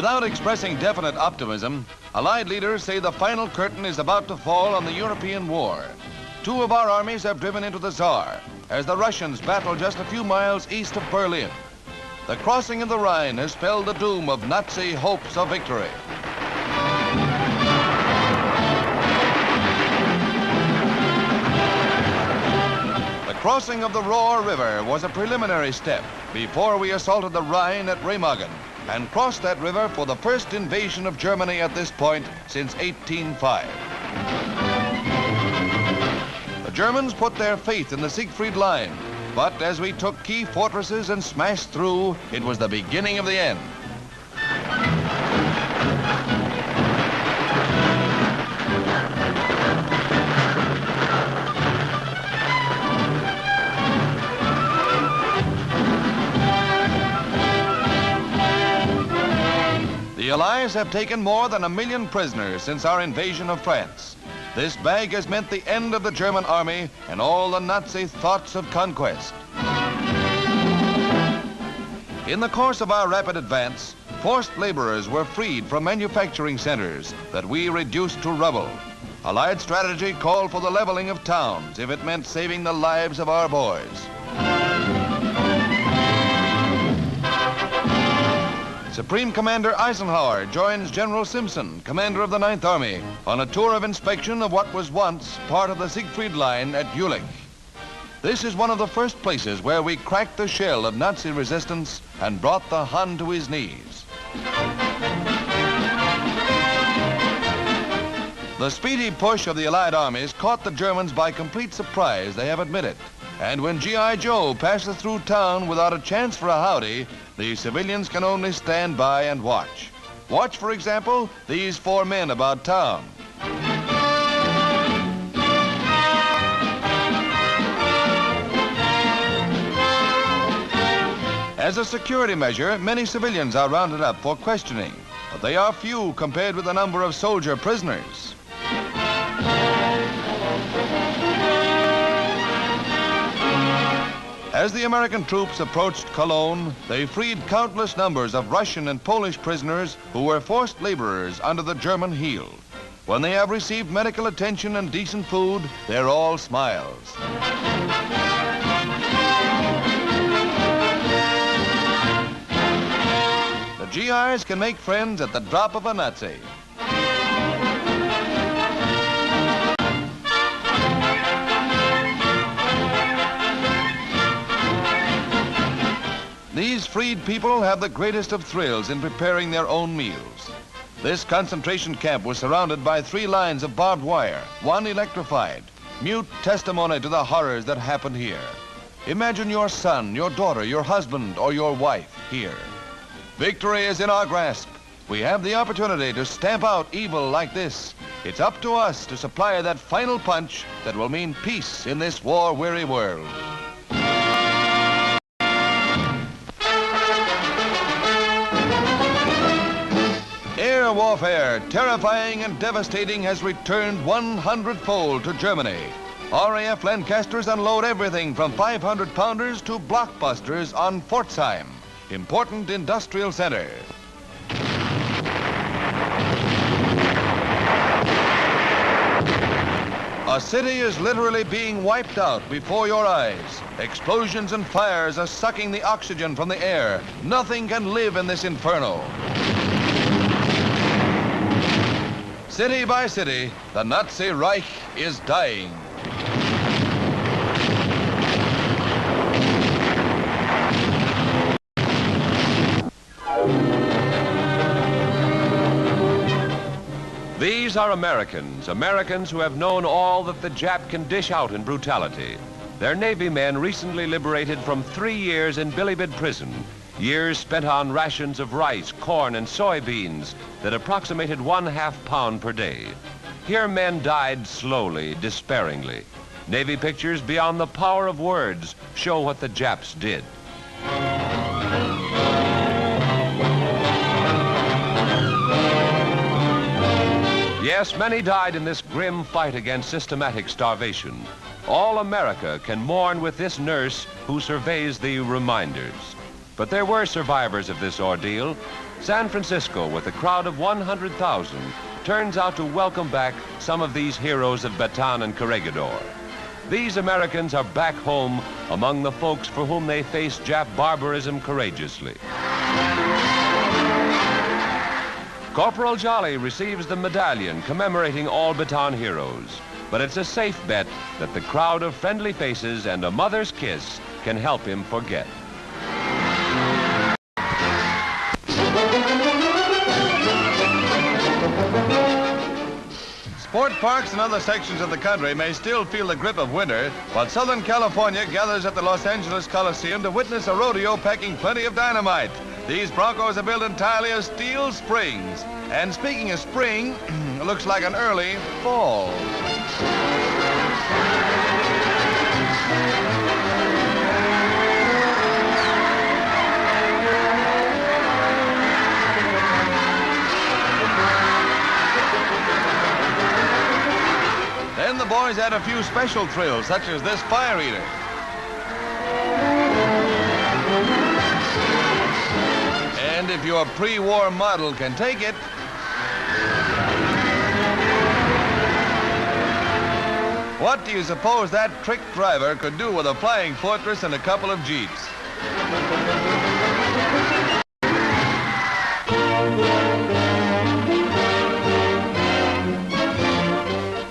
Without expressing definite optimism, Allied leaders say the final curtain is about to fall on the European war. Two of our armies have driven into the Saar as the Russians battle just a few miles east of Berlin. The crossing of the Rhine has spelled the doom of Nazi hopes of victory. The crossing of the Rohr River was a preliminary step before we assaulted the Rhine at Remagen and crossed that river for the first invasion of Germany at this point since 1805. The Germans put their faith in the Siegfried Line, but as we took key fortresses and smashed through, it was the beginning of the end. The Allies have taken more than 1 million prisoners since our invasion of France. This bag has meant the end of the German army and all the Nazi thoughts of conquest. In the course of our rapid advance, forced laborers were freed from manufacturing centers that we reduced to rubble. Allied strategy called for the leveling of towns if it meant saving the lives of our boys. Supreme Commander Eisenhower joins General Simpson, commander of the 9th Army, on a tour of inspection of what was once part of the Siegfried Line at Jülich. This is one of the first places where we cracked the shell of Nazi resistance and brought the Hun to his knees. The speedy push of the Allied armies caught the Germans by complete surprise, they have admitted. And when G.I. Joe passes through town without a chance for a howdy, the civilians can only stand by and watch. Watch, for example, these 4 men about town. As a security measure, many civilians are rounded up for questioning, but they are few compared with the number of soldier prisoners. As the American troops approached Cologne, they freed countless numbers of Russian and Polish prisoners who were forced laborers under the German heel. When they have received medical attention and decent food, they're all smiles. The GIs can make friends at the drop of a Nazi. These freed people have the greatest of thrills in preparing their own meals. This concentration camp was surrounded by 3 lines of barbed wire, 1 electrified, mute testimony to the horrors that happened here. Imagine your son, your daughter, your husband, or your wife here. Victory is in our grasp. We have the opportunity to stamp out evil like this. It's up to us to supply that final punch that will mean peace in this war-weary world. Air warfare, terrifying and devastating, has returned 100-fold to Germany. RAF Lancasters unload everything from 500-pounders to blockbusters on Pforzheim, important industrial center. A city is literally being wiped out before your eyes. Explosions and fires are sucking the oxygen from the air. Nothing can live in this inferno. City by city, the Nazi Reich is dying. These are Americans who have known all that the Jap can dish out in brutality. Their Navy men recently liberated from 3 years in Bilibid prison, years spent on rations of rice, corn, and soybeans that approximated 1/2 pound per day. Here men died slowly, despairingly. Navy pictures beyond the power of words show what the Japs did. Yes, many died in this grim fight against systematic starvation. All America can mourn with this nurse who surveys the reminders. But there were survivors of this ordeal. San Francisco, with a crowd of 100,000, turns out to welcome back some of these heroes of Bataan and Corregidor. These Americans are back home among the folks for whom they faced Jap barbarism courageously. Corporal Jolly receives the medallion commemorating all Bataan heroes, but it's a safe bet that the crowd of friendly faces and a mother's kiss can help him forget. Sport parks in other sections of the country may still feel the grip of winter, but Southern California gathers at the Los Angeles Coliseum to witness a rodeo packing plenty of dynamite. These Broncos are built entirely of steel springs. And speaking of spring, it looks like an early fall. Then the boys add a few special thrills, such as this fire eater. And if your pre-war model can take it, what do you suppose that trick driver could do with a flying fortress and a couple of Jeeps?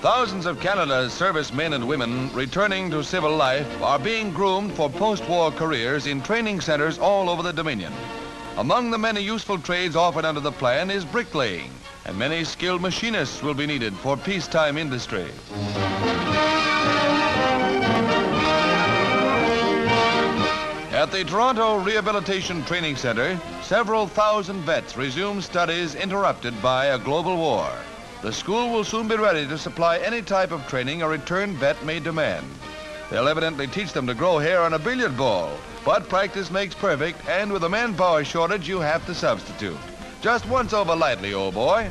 Thousands of Canada's servicemen and women returning to civil life are being groomed for post-war careers in training centers all over the Dominion. Among the many useful trades offered under the plan is bricklaying, and many skilled machinists will be needed for peacetime industry. At the Toronto Rehabilitation Training Center, several thousand vets resume studies interrupted by a global war. The school will soon be ready to supply any type of training a returned vet may demand. They'll evidently teach them to grow hair on a billiard ball, but practice makes perfect, and with a manpower shortage, you have to substitute. Just once over lightly, old boy.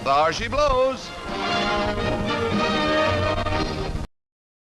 There she blows.